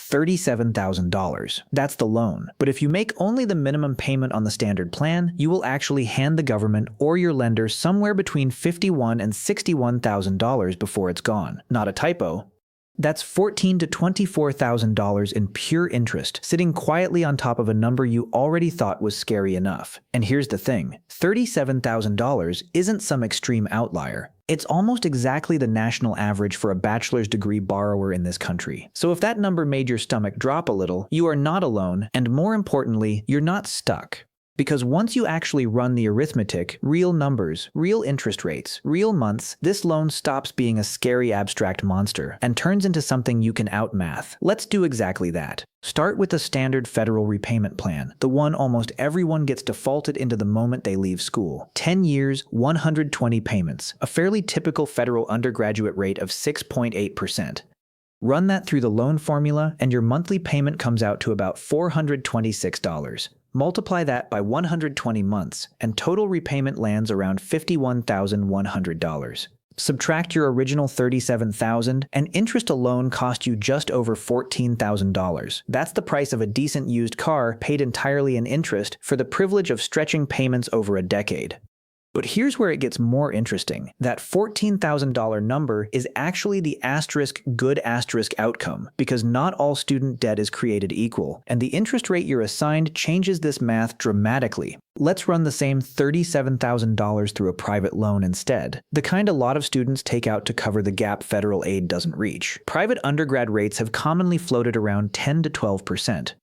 $37,000. That's the loan. But if you make only the minimum payment on the standard plan, you will actually hand the government or your lender somewhere between $51,000 and $61,000 before it's gone. Not a typo. That's $14,000 to $24,000 in pure interest, sitting quietly on top of a number you already thought was scary enough. And here's the thing, $37,000 isn't some extreme outlier. It's almost exactly the national average for a bachelor's degree borrower in this country. So if that number made your stomach drop a little, you are not alone, and more importantly, you're not stuck. Because once you actually run the arithmetic, real numbers, real interest rates, real months, this loan stops being a scary abstract monster and turns into something you can outmath. Let's do exactly that. Start with the standard federal repayment plan, the one almost everyone gets defaulted into the moment they leave school. 10 years, 120 payments, a fairly typical federal undergraduate rate of 6.8%. Run that through the loan formula, and your monthly payment comes out to about $426. Multiply that by 120 months, and total repayment lands around $51,100. Subtract your original $37,000, and interest alone cost you just over $14,000. That's the price of a decent used car paid entirely in interest for the privilege of stretching payments over a decade. But here's where it gets more interesting. That $14,000 number is actually the good outcome, because not all student debt is created equal, and the interest rate you're assigned changes this math dramatically. Let's run the same $37,000 through a private loan instead, the kind a lot of students take out to cover the gap federal aid doesn't reach. Private undergrad rates have commonly floated around 10 to 12%.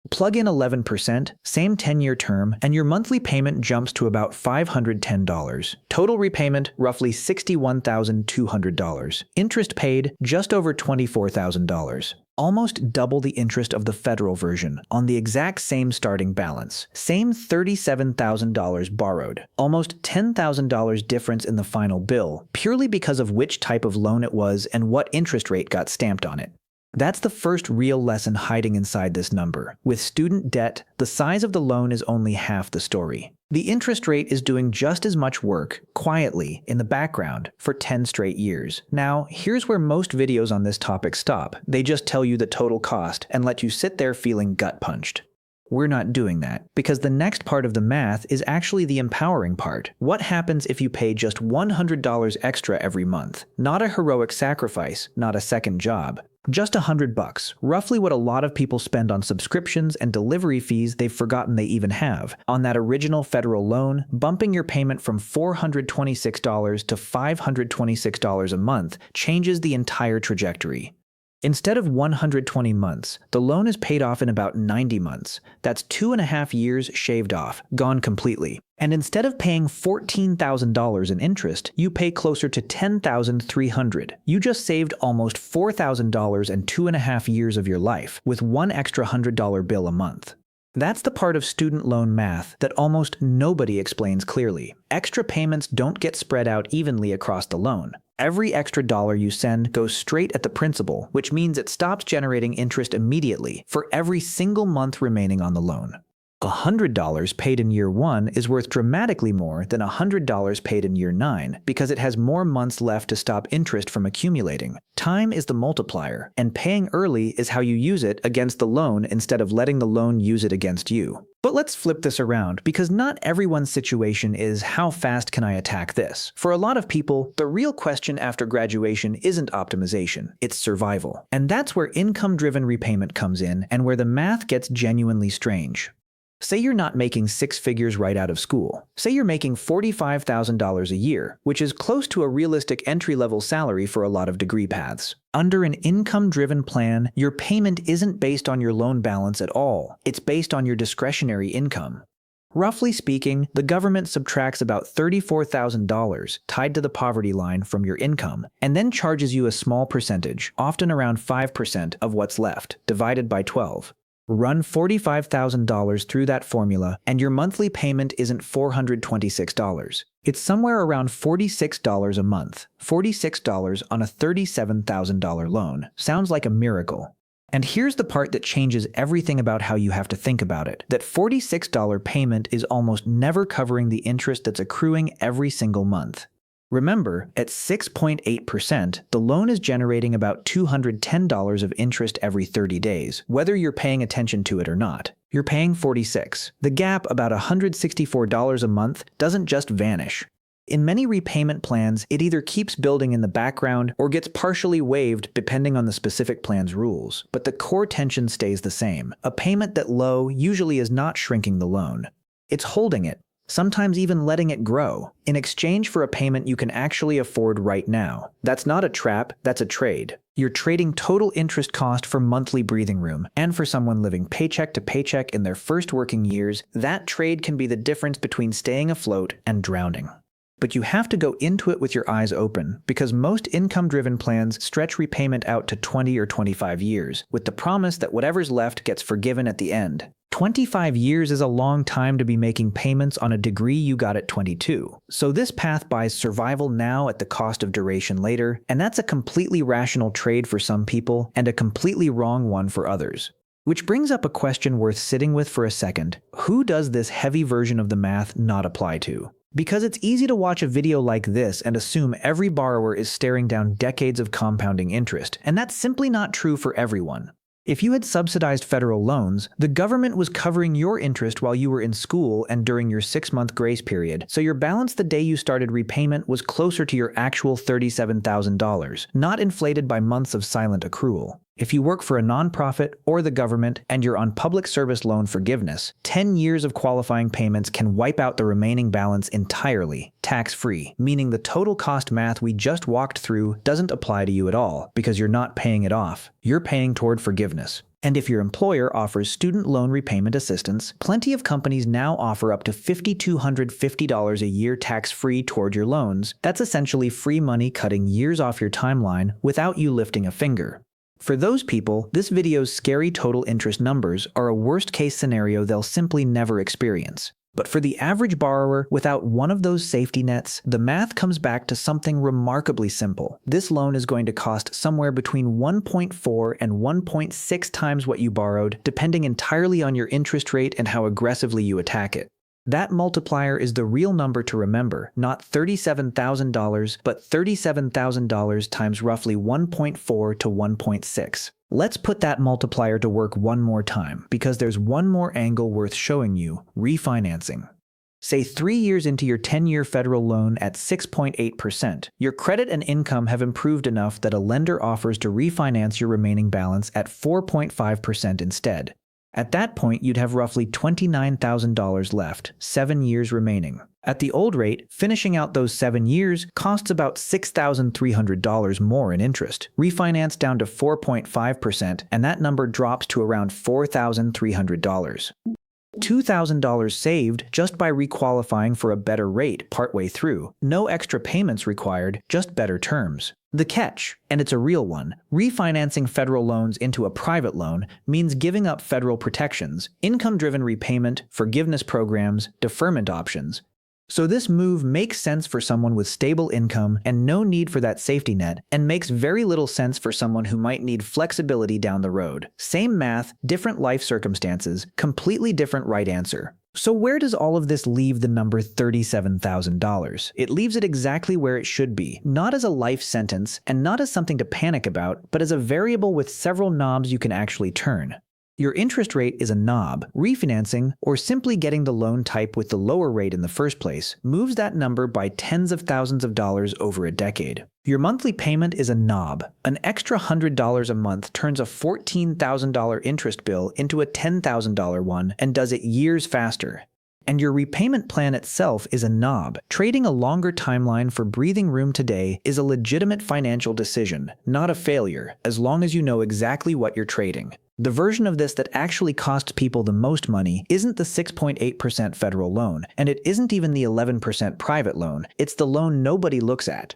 Plug in 11%, same 10-year term, and your monthly payment jumps to about $510. Total repayment, roughly $61,200. Interest paid, just over $24,000. Almost double the interest of the federal version, on the exact same starting balance. Same $37,000 borrowed. Almost $10,000 difference in the final bill, purely because of which type of loan it was and what interest rate got stamped on it. That's the first real lesson hiding inside this number. With student debt, the size of the loan is only half the story. The interest rate is doing just as much work, quietly, in the background, for 10 straight years. Now, here's where most videos on this topic stop. They just tell you the total cost and let you sit there feeling gut-punched. We're not doing that, because the next part of the math is actually the empowering part. What happens if you pay just $100 extra every month? Not a heroic sacrifice, not a second job. Just $100, roughly what a lot of people spend on subscriptions and delivery fees they've forgotten they even have. On that original federal loan, bumping your payment from $426 to $526 a month changes the entire trajectory. Instead of 120 months, the loan is paid off in about 90 months. That's 2.5 years shaved off, gone completely. And instead of paying $14,000 in interest, you pay closer to $10,300. You just saved almost $4,000 and 2.5 years of your life, with one extra $100 bill a month. That's the part of student loan math that almost nobody explains clearly. Extra payments don't get spread out evenly across the loan. Every extra dollar you send goes straight at the principal, which means it stops generating interest immediately for every single month remaining on the loan. $100 paid in year 1 is worth dramatically more than $100 paid in year 9 because it has more months left to stop interest from accumulating. Time is the multiplier, and paying early is how you use it against the loan instead of letting the loan use it against you. But let's flip this around, because not everyone's situation is how fast can I attack this? For a lot of people, the real question after graduation isn't optimization, it's survival. And that's where income-driven repayment comes in and where the math gets genuinely strange. Say you're not making 6 figures right out of school. Say you're making $45,000 a year, which is close to a realistic entry-level salary for a lot of degree paths. Under an income-driven plan, your payment isn't based on your loan balance at all. It's based on your discretionary income. Roughly speaking, the government subtracts about $34,000 tied to the poverty line from your income, and then charges you a small percentage, often around 5% of what's left, divided by 12. Run $45,000 through that formula, and your monthly payment isn't $426. It's somewhere around $46 a month. $46 on a $37,000 loan. Sounds like a miracle. And here's the part that changes everything about how you have to think about it. That $46 payment is almost never covering the interest that's accruing every single month. Remember, at 6.8%, the loan is generating about $210 of interest every 30 days, whether you're paying attention to it or not. You're paying $46. The gap, about $164 a month, doesn't just vanish. In many repayment plans, it either keeps building in the background or gets partially waived depending on the specific plan's rules. But the core tension stays the same. A payment that low usually is not shrinking the loan. It's holding it, sometimes even letting it grow, in exchange for a payment you can actually afford right now. That's not a trap, that's a trade. You're trading total interest cost for monthly breathing room, and for someone living paycheck to paycheck in their first working years, that trade can be the difference between staying afloat and drowning. But you have to go into it with your eyes open, because most income-driven plans stretch repayment out to 20 or 25 years, with the promise that whatever's left gets forgiven at the end. 25 years is a long time to be making payments on a degree you got at 22. So this path buys survival now at the cost of duration later, and that's a completely rational trade for some people and a completely wrong one for others. Which brings up a question worth sitting with for a second. Who does this heavy version of the math not apply to? Because it's easy to watch a video like this and assume every borrower is staring down decades of compounding interest, and that's simply not true for everyone. If you had subsidized federal loans, the government was covering your interest while you were in school and during your 6-month grace period, so your balance the day you started repayment was closer to your actual $37,000, not inflated by months of silent accrual. If you work for a nonprofit or the government and you're on public service loan forgiveness, 10 years of qualifying payments can wipe out the remaining balance entirely, tax-free, meaning the total cost math we just walked through doesn't apply to you at all because you're not paying it off. You're paying toward forgiveness. And if your employer offers student loan repayment assistance, plenty of companies now offer up to $5,250 a year tax-free toward your loans. That's essentially free money cutting years off your timeline without you lifting a finger. For those people, this video's scary total interest numbers are a worst-case scenario they'll simply never experience. But for the average borrower, without one of those safety nets, the math comes back to something remarkably simple. This loan is going to cost somewhere between 1.4 and 1.6 times what you borrowed, depending entirely on your interest rate and how aggressively you attack it. That multiplier is the real number to remember, not $37,000, but $37,000 times roughly 1.4 to 1.6. Let's put that multiplier to work one more time, because there's one more angle worth showing you: refinancing. Say 3 years into your 10-year federal loan at 6.8%, your credit and income have improved enough that a lender offers to refinance your remaining balance at 4.5% instead. At that point, you'd have roughly $29,000 left, 7 years remaining. At the old rate, finishing out those 7 years costs about $6,300 more in interest. Refinance down to 4.5%, and that number drops to around $4,300. $2,000 saved just by requalifying for a better rate partway through. No extra payments required, just better terms. The catch, and it's a real one, refinancing federal loans into a private loan means giving up federal protections, income-driven repayment, forgiveness programs, deferment options. So this move makes sense for someone with stable income and no need for that safety net, and makes very little sense for someone who might need flexibility down the road. Same math, different life circumstances, completely different right answer. So where does all of this leave the number $37,000? It leaves it exactly where it should be, not as a life sentence and not as something to panic about, but as a variable with several knobs you can actually turn. Your interest rate is a knob. Refinancing, or simply getting the loan type with the lower rate in the first place, moves that number by tens of thousands of dollars over a decade. Your monthly payment is a knob. An extra $100 a month turns a $14,000 interest bill into a $10,000 one and does it years faster. And your repayment plan itself is a knob. Trading a longer timeline for breathing room today is a legitimate financial decision, not a failure, as long as you know exactly what you're trading. The version of this that actually costs people the most money isn't the 6.8% federal loan, and it isn't even the 11% private loan. It's the loan nobody looks at.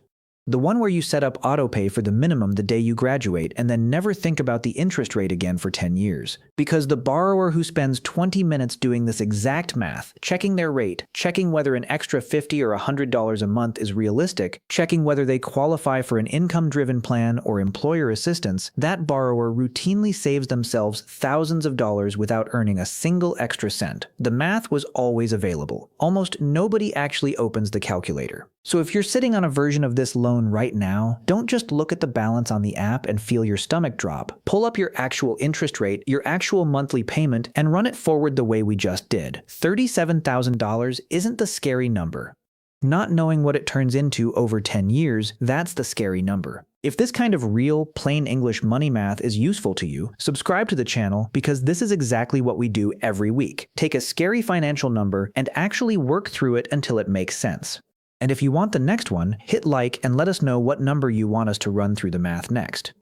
The one where you set up autopay for the minimum the day you graduate and then never think about the interest rate again for 10 years. Because the borrower who spends 20 minutes doing this exact math, checking their rate, checking whether an extra $50 or $100 a month is realistic, checking whether they qualify for an income-driven plan or employer assistance, that borrower routinely saves themselves thousands of dollars without earning a single extra cent. The math was always available. Almost nobody actually opens the calculator. So if you're sitting on a version of this loan right now, don't just look at the balance on the app and feel your stomach drop. Pull up your actual interest rate, your actual monthly payment, and run it forward the way we just did. $37,000 isn't the scary number. Not knowing what it turns into over 10 years, that's the scary number. If this kind of real, plain English money math is useful to you, subscribe to the channel because this is exactly what we do every week. Take a scary financial number and actually work through it until it makes sense. And if you want the next one, hit like and let us know what number you want us to run through the math next.